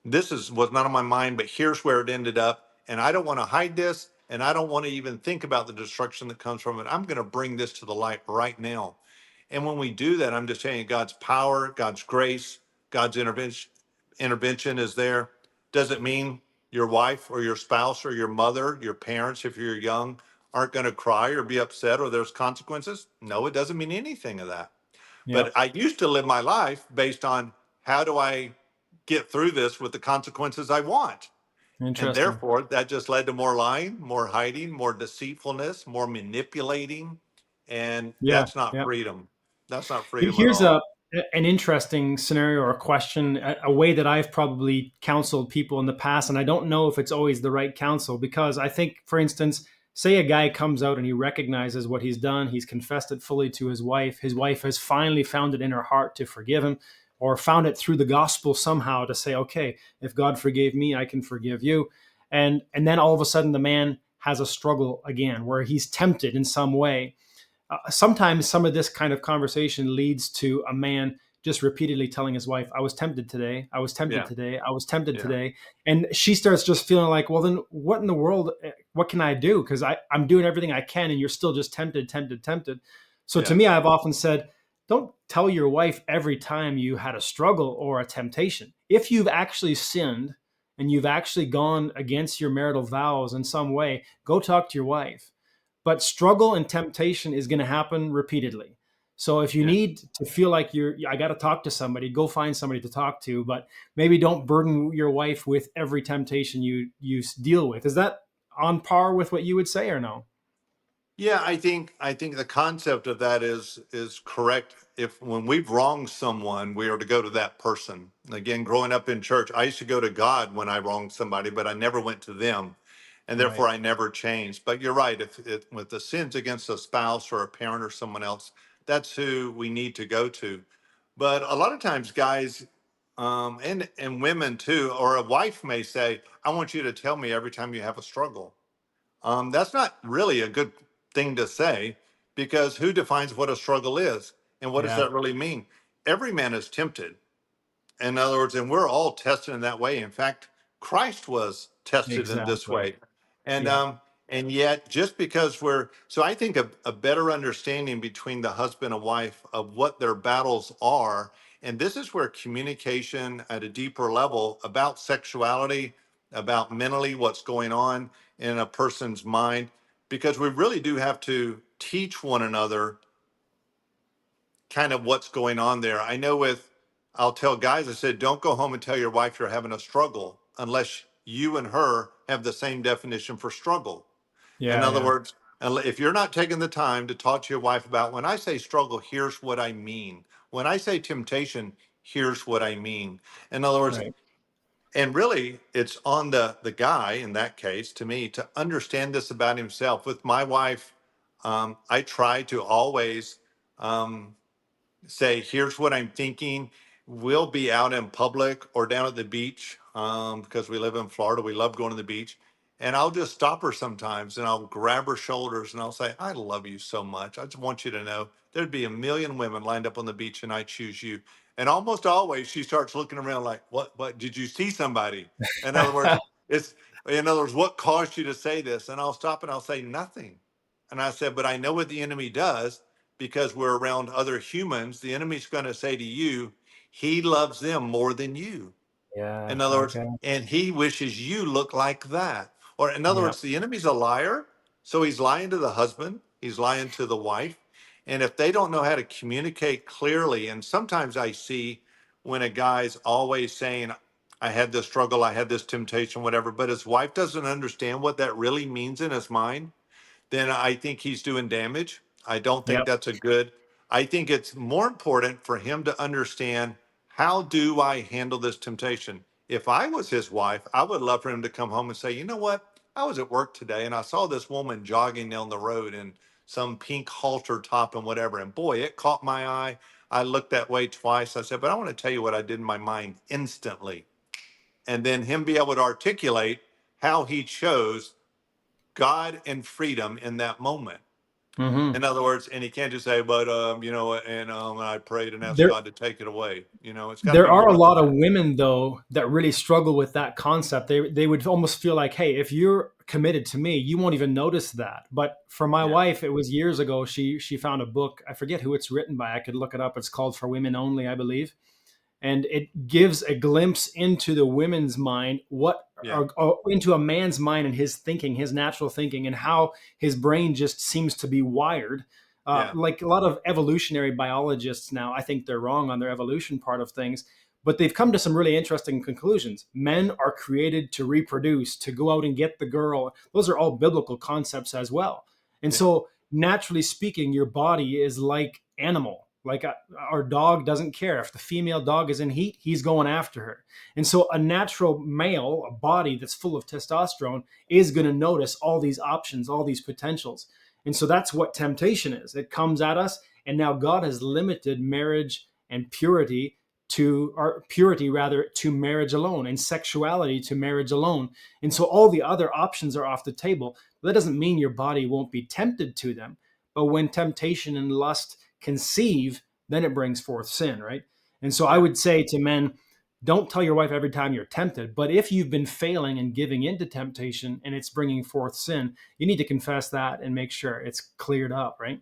This was not on my mind, but here's where it ended up. And I don't want to hide this. And I don't want to even think about the destruction that comes from it. I'm going to bring this to the light right now. And when we do that, I'm just saying God's power, God's grace, God's intervention is there. Doesn't mean your wife or your spouse or your mother, your parents, if you're young, aren't going to cry or be upset or there's consequences. No, it doesn't mean anything of that. But Yep. I used to live my life based on how do I get through this with the consequences I want. And Interesting. therefore, that just led to more lying, more hiding, more deceitfulness, more manipulating. And Yeah. that's not Yeah. freedom. That's not freedom at Here's all. an interesting scenario or question, a way that I've probably counseled people in the past, and I don't know if it's always the right counsel because I think, for instance, say a guy comes out and he recognizes what he's done, he's confessed it fully to his wife. His wife has finally found it in her heart to forgive him, or found it through the gospel somehow to say, okay, if God forgave me, I can forgive you. And then all of a sudden the man has a struggle again where he's tempted in some way. Sometimes some of this kind of conversation leads to a man just repeatedly telling his wife, I was tempted today. I was tempted Yeah. today. I was tempted Yeah. today. And she starts just feeling like, well, then what in the world? What can I do? Because I'm doing everything I can and you're still just tempted, tempted, tempted. So to Yeah. me, I've often said, don't tell your wife every time you had a struggle or a temptation. If you've actually sinned and you've actually gone against your marital vows in some way, go talk to your wife, but struggle and temptation is going to happen repeatedly. So if you Yeah. need to feel like I got to talk to somebody, go find somebody to talk to, but maybe don't burden your wife with every temptation you deal with. Is that on par with what you would say or no? Yeah, I think the concept of that is correct. If when we've wronged someone, we are to go to that person. Again, growing up in church, I used to go to God when I wronged somebody, but I never went to them, and therefore Right. I never changed. But you're right. If it, with the sins against a spouse or a parent or someone else, that's who we need to go to. But a lot of times, guys, and women too, or a wife may say, "I want you to tell me every time you have a struggle." That's not really a good thing to say because who defines what a struggle is? And what does Yeah, that really mean? Every man is tempted. In other words, and we're all tested in that way. In fact, Christ was tested in this exactly. way. And Yeah. and yet just because we're so I think a better understanding between the husband and wife of what their battles are. And this is where communication at a deeper level about sexuality, about mentally what's going on in a person's mind, because we really do have to teach one another kind of what's going on there. I know I'll tell guys, I said, don't go home and tell your wife you're having a struggle unless you and her have the same definition for struggle. In Yeah, other yeah. words, if you're not taking the time to talk to your wife about when I say struggle, here's what I mean. When I say temptation, here's what I mean. In other words, Right. and really it's on the guy in that case to me to understand this about himself. With my wife, I try to always um, say, here's what I'm thinking. We'll be out in public or down at the beach because we live in Florida. We love going to the beach. And I'll just stop her sometimes and I'll grab her shoulders and I'll say, I love you so much. I just want you to know there'd be a million women lined up on the beach and I choose you. And almost always she starts looking around like, what, did you see somebody? In other words, it's, in other words, what caused you to say this? And I'll stop and I'll say, nothing. And I said, but I know what the enemy does because we're around other humans. The enemy's going to say to you, he loves them more than you. Yeah. In other words, Okay. and he wishes you look like that. Or in other Yeah. words, the enemy's a liar. So he's lying to the husband, he's lying to the wife. And if they don't know how to communicate clearly, and sometimes I see when a guy's always saying, I had this struggle, I had this temptation, whatever, but his wife doesn't understand what that really means in his mind, then I think he's doing damage. I don't think Yep. that's a good. I think it's more important for him to understand, how do I handle this temptation? If I was his wife, I would love for him to come home and say, you know what? I was at work today and I saw this woman jogging down the road in some pink halter top and whatever. And boy, it caught my eye. I looked that way twice. I said, but I want to tell you what I did in my mind instantly. And then him be able to articulate how he chose God and freedom in that moment. Hmm. In other words, and he can't just say, but I prayed and asked There, God to take it away. It's got to there be are a more than lot of that. women though that really struggle with that concept. They would almost feel like, hey, if you're committed to me, you won't even notice that. But for my Yeah, wife, it was years ago. She found a book. I forget who it's written by. I could look it up. It's called For Women Only, I believe, and it gives a glimpse into the women's mind, what yeah, or into a man's mind and his thinking, his natural thinking, and how his brain just seems to be wired. yeah, Like a lot of evolutionary biologists now, I think they're wrong on their evolution part of things, but they've come to some really interesting conclusions. Men are created to reproduce, to go out and get the girl. Those are all biblical concepts as well. And yeah, so, naturally speaking, your body is like animal. Like our dog doesn't care if the female dog is in heat, he's going after her. And so, a natural male, a body that's full of testosterone, is going to notice all these options, all these potentials. And so, that's what temptation is. It comes at us, and now God has limited marriage and purity to, or purity rather, to marriage alone, and sexuality to marriage alone. And so all the other options are off the table. That doesn't mean your body won't be tempted to them, but when temptation and lust conceive, then it brings forth sin, right? And so I yeah, would say to men, don't tell your wife every time you're tempted, but if you've been failing and giving into temptation and it's bringing forth sin, you need to confess that and make sure it's cleared up, right?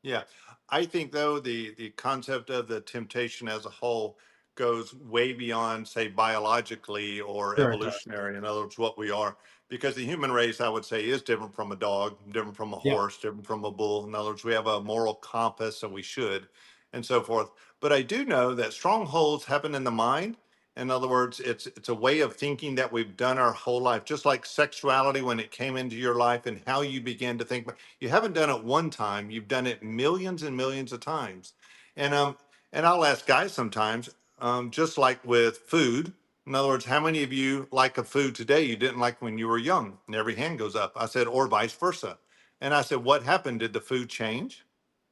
yeah. I think though the concept of the temptation as a whole goes way beyond, say, biologically or Sure it does. evolutionary. In other words, what we are, because the human race, I would say, is different from a dog, different from a Yeah. horse, different from a bull. In other words, we have a moral compass, and we should, and so forth. But I do know that strongholds happen in the mind. In other words, it's a way of thinking that we've done our whole life, just like sexuality when it came into your life and how you began to think. You haven't done it one time; you've done it millions and millions of times. And and I'll ask guys sometimes, just like with food. In other words, how many of you like a food today you didn't like when you were young? And every hand goes up. I said, or vice versa. And I said, what happened? Did the food change?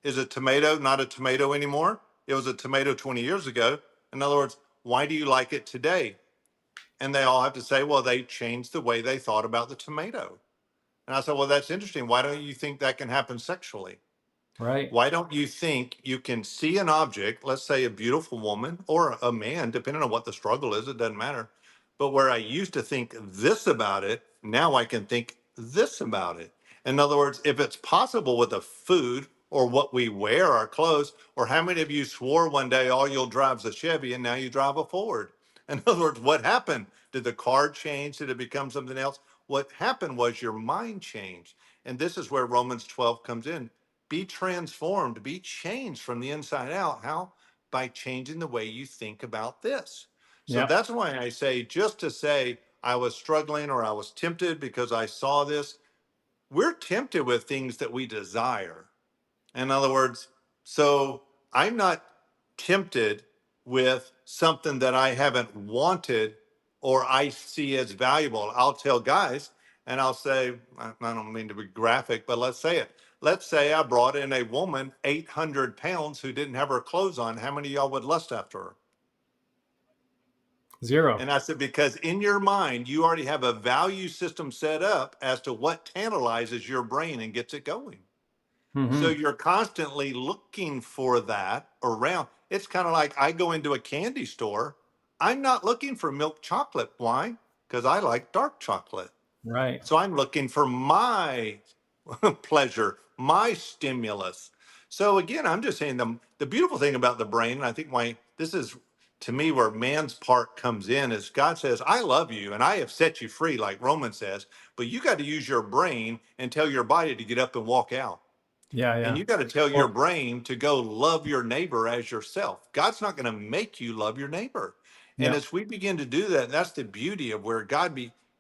Is a tomato not a tomato anymore? It was a tomato 20 years ago. In other words, why do you like it today? And they all have to say, well, they changed the way they thought about the tomato. And I said, well, that's interesting. Why don't you think that can happen sexually? Right. Why don't you think you can see an object, let's say a beautiful woman or a man, depending on what the struggle is, it doesn't matter. But where I used to think this about it, now I can think this about it. In other words, if it's possible with a food or what we wear, our clothes, or how many of you swore one day all you'll drive is a Chevy and now you drive a Ford? In other words, what happened? Did the car change? Did it become something else? What happened was your mind changed. And this is where Romans 12 comes in. Be transformed, be changed from the inside out. How? By changing the way you think about this. So Yeah. that's why I say, just to say I was struggling or I was tempted because I saw this, we're tempted with things that we desire. In other words, so I'm not tempted with something that I haven't wanted or I see as valuable. I'll tell guys and I'll say, I don't mean to be graphic, but let's say it. Let's say I brought in a woman 800 pounds who didn't have her clothes on. How many of y'all would lust after her? Zero. And I said, because in your mind, you already have a value system set up as to what tantalizes your brain and gets it going. So Hmm. you're constantly looking for that around. It's kind of like I go into a candy store. I'm not looking for milk chocolate. Why? Because I like dark chocolate. Right. So I'm looking for my pleasure, my stimulus. So again, I'm just saying the beautiful thing about the brain, and I think why this is to me where man's part comes in is God says, I love you and I have set you free, like Romans says, but you got to use your brain and tell your body to get up and walk out. Yeah. And Yeah. you got to tell your Well, brain to go love your neighbor as yourself. God's not going to make you love your neighbor. And Yeah. as we begin to do that, that's the beauty of where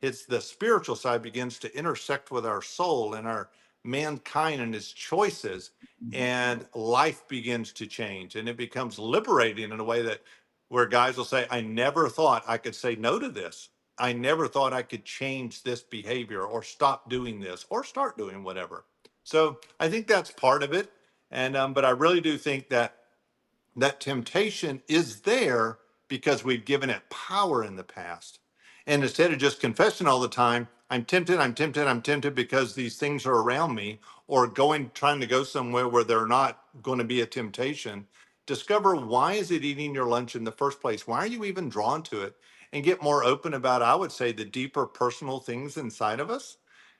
it's the spiritual side begins to intersect with our soul and our mankind and his choices, and life begins to change, and it becomes liberating in a way that where guys will say, I never thought I could say no to this. I never thought I could change this behavior or stop doing this or start doing whatever. So I think that's part of it. And but I really do think that that temptation is there because we've given it power in the past. And instead of just confessing all the time, I'm tempted, I'm tempted, I'm tempted because these things are around me, or trying to go somewhere where they're not going to be a temptation, discover why is it eating your lunch in the first place? Why are you even drawn to it? And get more open about, I would say, the deeper personal things inside of us.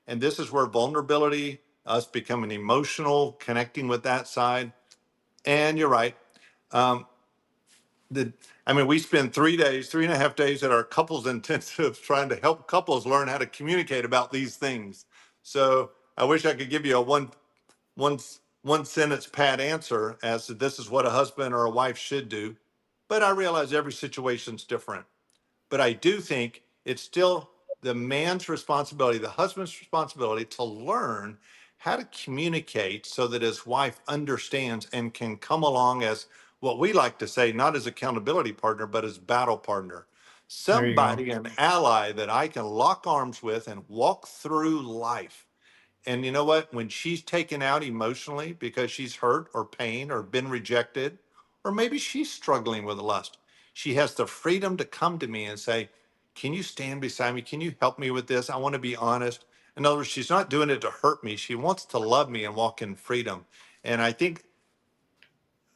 And this is where vulnerability, us becoming emotional, connecting with that side. And you're right. Um, the I mean, we spend 3 days, 3.5 days at our couples intensive trying to help couples learn how to communicate about these things. So I wish I could give you a one one sentence pat answer as to this is what a husband or a wife should do, but I realize every situation's different. But I do think it's still the man's responsibility, the husband's responsibility to learn how to communicate so that his wife understands and can come along as what we like to say, not as accountability partner, but as battle partner. There you go. Somebody, an ally that I can lock arms with and walk through life. And you know what? When she's taken out emotionally because she's hurt or pain or been rejected, or maybe she's struggling with lust, she has the freedom to come to me and say, can you stand beside me? Can you help me with this? I want to be honest. In other words, she's not doing it to hurt me. She wants to love me and walk in freedom. And I think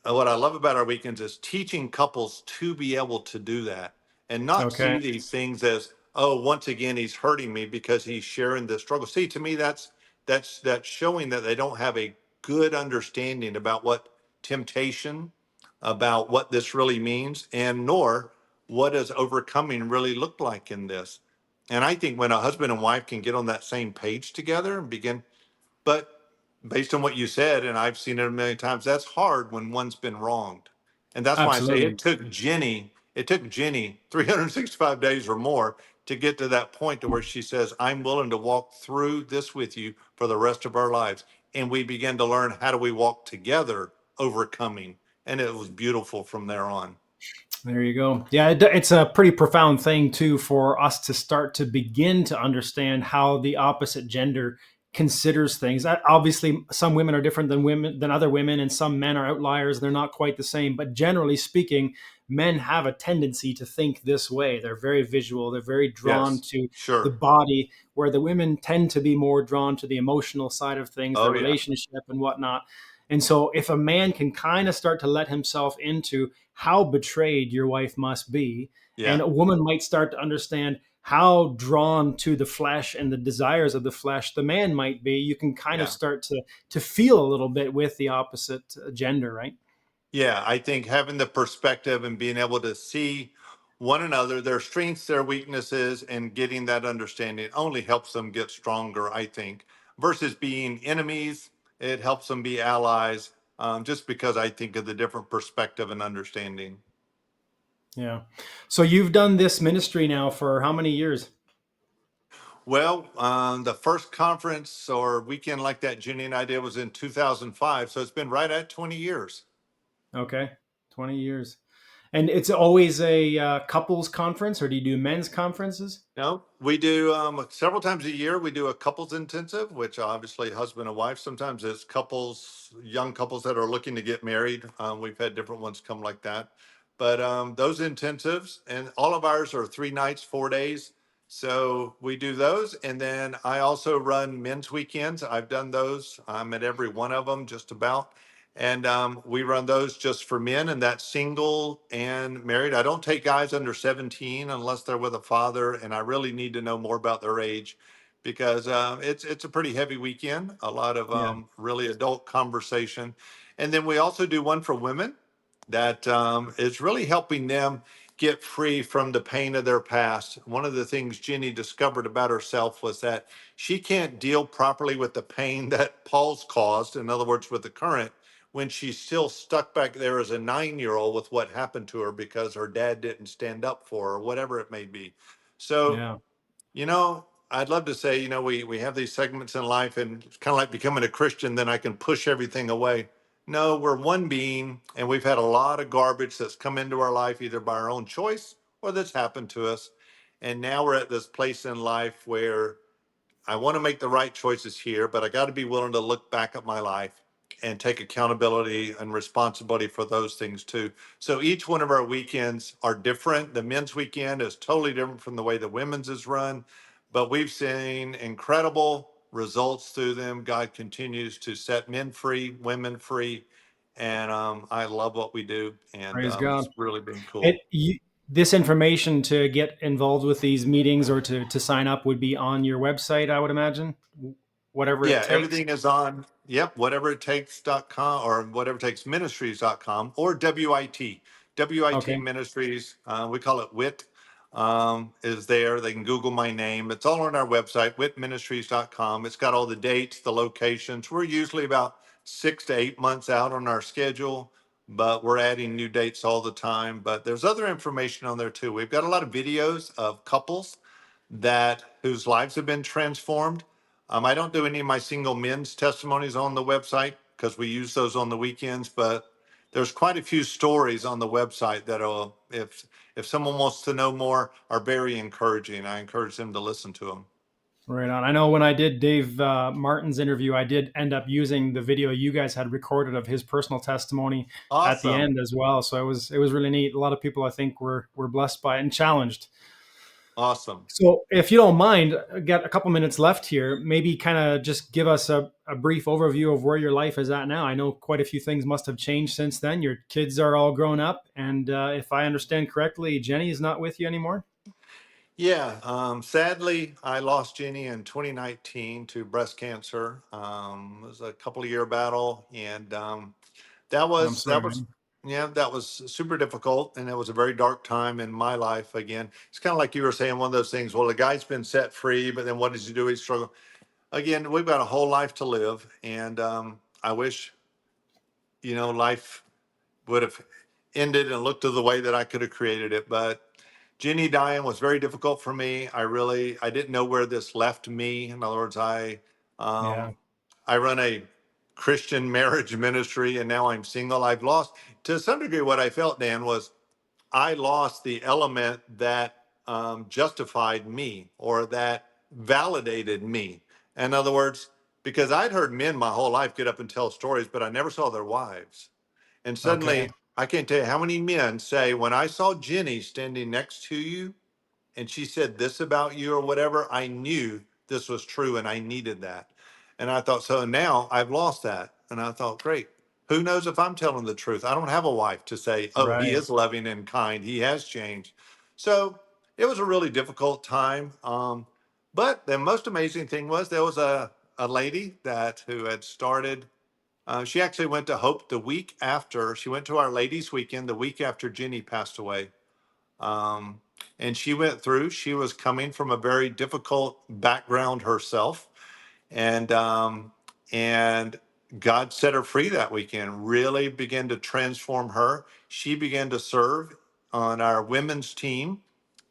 what I love about our weekends is teaching couples to be able to do that and not Okay. see these things as, oh, once again, he's hurting me because he's sharing the struggle. See, to me, that's showing that they don't have a good understanding about what temptation, about what this really means, and nor what does overcoming really look like in this. And I think when a husband and wife can get on that same page together and begin, but based on what you said, and I've seen it a million times, that's hard when one's been wronged. And that's why I say Absolutely. it took Jenny 365 days or more to get to that point to where she says, I'm willing to walk through this with you for the rest of our lives. And we began to learn how do we walk together overcoming. And it was beautiful from there on. There you go. Yeah, it's a pretty profound thing too for us to start to begin to understand how the opposite gender considers things. Obviously, some women are different than other women, and some men are outliers. They're not quite the same. But generally speaking, men have a tendency to think this way. They're very visual. They're very drawn Yes, to the sure. body, where the women tend to be more drawn to the emotional side of things, their Oh, yeah. relationship and whatnot. And so, if a man can kind of start to let himself into how betrayed your wife must be, and Yeah. a woman might start to understand how drawn to the flesh and the desires of the flesh the man might be, you can kind of Yeah. start to feel a little bit with the opposite gender, right? Yeah, I think having the perspective and being able to see one another, their strengths, their weaknesses, and getting that understanding only helps them get stronger, I think, versus being enemies. It helps them be allies, just because I think of the different perspective and understanding. Yeah. So you've done this ministry now for how many years? Well, the first conference or weekend like that Jenny and I did was in 2005. So it's been right at 20 years. Okay, 20 years. And it's always a couples conference, or do you do men's conferences? No, we do several times a year. We do a couples intensive, which obviously husband and wife. Sometimes it's couples, young couples that are looking to get married. We've had different ones come like that. But those intensives, and all of ours are 3 nights, 4 days. So we do those. And then I also run men's weekends. I've done those. I'm at every one of them, just about. And we run those just for men, and that's single and married. I don't take guys under 17 unless they're with a father, and I really need to know more about their age because it's a pretty heavy weekend. A lot of Yeah. really adult conversation, and then we also do one for women that is really helping them get free from the pain of their past. One of the things Jenny discovered about herself was that she can't deal properly with the pain that Paul's caused. In other words, with the current when she's still stuck back there as a 9-year-old with what happened to her because her dad didn't stand up for her, or whatever it may be. So, Yeah. I'd love to say, we have these segments in life and it's kind of like becoming a Christian, then I can push everything away. No, we're one being, and we've had a lot of garbage that's come into our life either by our own choice or that's happened to us. And now we're at this place in life where I want to make the right choices here, but I got to be willing to look back at my life and take accountability and responsibility for those things too. So each one of our weekends are different. The men's weekend is totally different from the way the women's is run, but we've seen incredible results through them. God continues to set men free, women free, and I love what we do, and Praise God. it's really been It cool. you, this information to get involved with these meetings or to sign up would be on your website, I would imagine. Whatever it Yeah, takes. everything is on, yep, whateverittakes.com or whatevertakesministries.com or WIT Okay. Ministries. We call it WIT, is there. They can Google my name. It's all on our website, witministries.com. It's got all the dates, the locations. We're usually about 6 to 8 months out on our schedule, but we're adding new dates all the time. But there's other information on there too. We've got a lot of videos of couples that whose lives have been transformed. I don't do any of my single men's testimonies on the website because we use those on the weekends, but there's quite a few stories on the website that will, if someone wants to know more, are very encouraging. I encourage them to listen to them. Right on. I know when I did Dave Martin's interview, I did end up using the video you guys had recorded of his personal testimony at the Awesome. end as well. So it was really neat. A lot of people I think were blessed by it and challenged. Awesome. So, if you don't mind, I got a couple minutes left here. Maybe kind of just give us a brief overview of where your life is at now. I know quite a few things must have changed since then. Your kids are all grown up. And if I understand correctly, Jenny is not with you anymore. Yeah, sadly, I lost Jenny in 2019 to breast cancer. It was a couple of year battle, and that I'm was sorry, man. yeah, that was super difficult, and it was a very dark time in my life. Again, it's kind of like you were saying, one of those things. Well, the guy's been set free, but then what does he do? He struggle again. We've got a whole life to live, and I wish life would have ended and looked to the way that I could have created it. But Jenny dying was very difficult for me. I didn't know where this left me. In other words, Yeah. um, I run a Christian marriage ministry, and now I'm single. I've lost to some degree what I felt, Dan, was I lost the element that justified me or that validated me. In other words, because I'd heard men my whole life get up and tell stories, but I never saw their wives. And Okay. suddenly, I can't tell you how many men say, when I saw Jenny standing next to you and she said this about you or whatever, I knew this was true and I needed that. And I thought, so now I've lost that. And I thought, great. Who knows if I'm telling the truth? I don't have a wife to say, oh, he Right. is loving and kind. He has changed. So it was a really difficult time. But the most amazing thing was there was a lady who had started. She actually went to Hope the week after. She went to Our Ladies Weekend the week after Jenny passed away. Um, and she went through, she was coming from a very difficult background herself. And God set her free that weekend, really began to transform her. She began to serve on our women's team.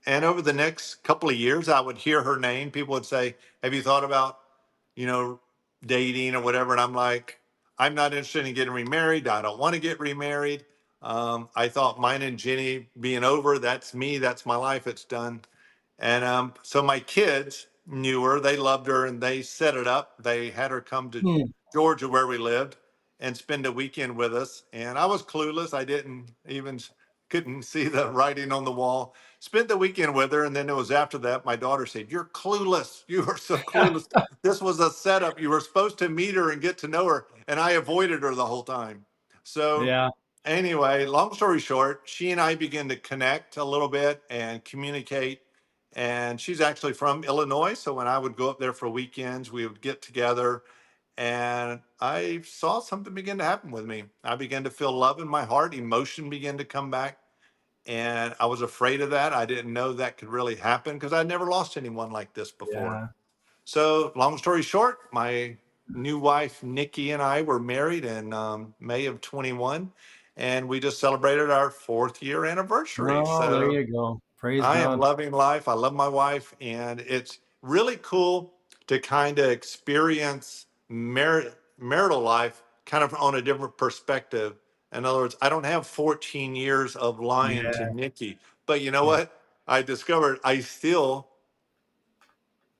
And over the next couple of years, I would hear her name. People would say, have you thought about, you know, dating or whatever? And I'm like, I'm not interested in getting remarried. I don't want to get remarried. I thought mine and Jenny being over, that's me, that's my life, it's done. And so my kids knew her, they loved her, and they set it up. They had her come to Hmm. Georgia, where we lived, and spend a weekend with us. And I was clueless. I didn't even couldn't see the writing on the wall. Spent the weekend with her, and then it was after that. My daughter said, "You're clueless. You are so clueless. This was a setup. You were supposed to meet her and get to know her, and I avoided her the whole time." So Yeah. anyway, long story short, she and I began to connect a little bit and communicate. And she's actually from Illinois. So when I would go up there for weekends, we would get together. And I saw something begin to happen with me. I began to feel love in my heart, emotion began to come back. And I was afraid of that. I didn't know that could really happen because I'd never lost anyone like this before. Yeah. So, long story short, my new wife Nikki and I were married in May of 21, and we just celebrated our 4th year anniversary. Oh, there So you go. Praise I am God. loving life. I love my wife, and it's really cool to kind of experience marital life kind of on a different perspective. In other words, I don't have 14 years of lying to Yeah, Nikki, but you know yeah, what? I discovered I still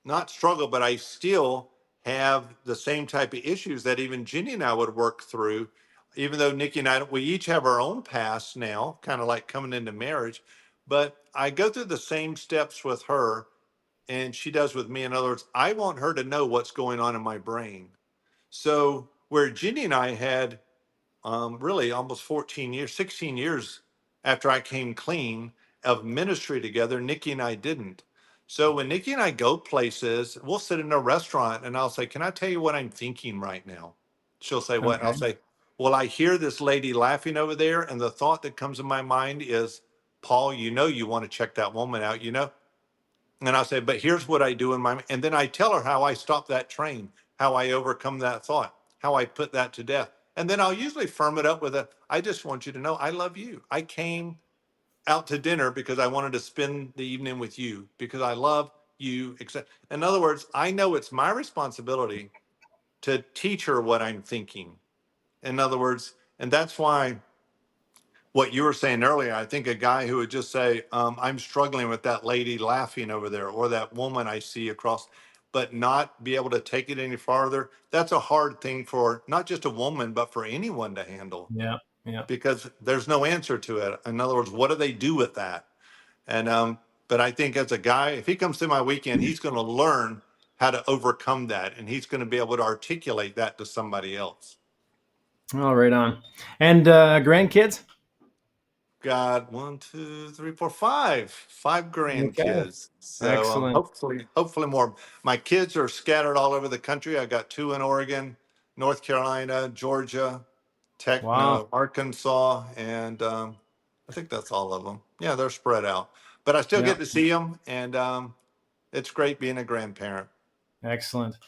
not struggle, but I still have the same type of issues that even Jenny and I would work through. Even though Nikki and I, we each have our own past now, kind of like coming into marriage, but I go through the same steps with her and she does with me. In other words, I want her to know what's going on in my brain. So where Jenny and I had really almost 14 years, 16 years after I came clean of ministry together. Nikki and I didn't. So when Nikki and I go places, we'll sit in a restaurant and I'll say, "Can I tell you what I'm thinking right now?" She'll say, "What?" And I'll okay, say, "Well, I hear this lady laughing over there. And the thought that comes in my mind is, Paul, you know, you want to check that woman out, you know?" And I'll say, "But here's what I do in my," and then I tell her how I stop that train, how I overcome that thought, how I put that to death. And then I'll usually firm it up with "I just want you to know I love you. I came out to dinner because I wanted to spend the evening with you because I love you." Except, in other words, I know it's my responsibility to teach her what I'm thinking. In other words, and that's why what you were saying earlier, I think a guy who would just say, "I'm struggling with that lady laughing over there or that woman I see across," but not be able to take it any farther. That's a hard thing for not just a woman, but for anyone to handle yeah, yeah. because there's no answer to it. In other words, what do they do with that? And, but I think as a guy, if he comes to my weekend, he's going to learn how to overcome that and he's going to be able to articulate that to somebody else. All right on. And grandkids? Got one, two, three, four, five Okay, grandkids. So excellent. hopefully more. My kids are scattered all over the country. I got two in Oregon, North Carolina, Georgia, Wow. Arkansas, and I think that's all of them. Yeah, they're spread out, but I still Yeah, get to see them, and it's great being a grandparent. excellent.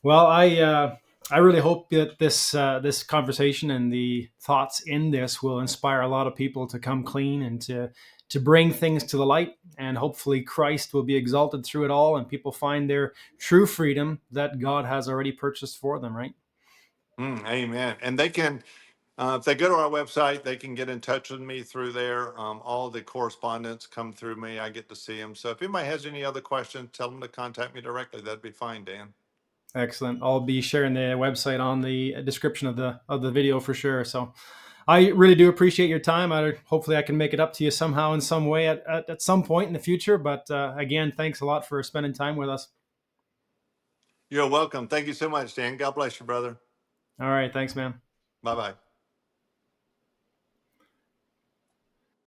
Well, I really hope that this conversation and the thoughts in this will inspire a lot of people to come clean and to bring things to the light, and hopefully Christ will be exalted through it all, and people find their true freedom that God has already purchased for them. Right? Amen. And they can, if they go to our website, they can get in touch with me through there. All the correspondence come through me. I get to see them. So if anybody has any other questions, tell them to contact me directly. That'd be fine, Dan. Excellent. I'll be sharing the website on the description of the video for sure. So I really do appreciate your time. Hopefully I can make it up to you somehow in some way at some point in the future. But again, thanks a lot for spending time with us. You're welcome. Thank you so much, Dan. God bless you, brother. All right. Thanks, man. Bye bye.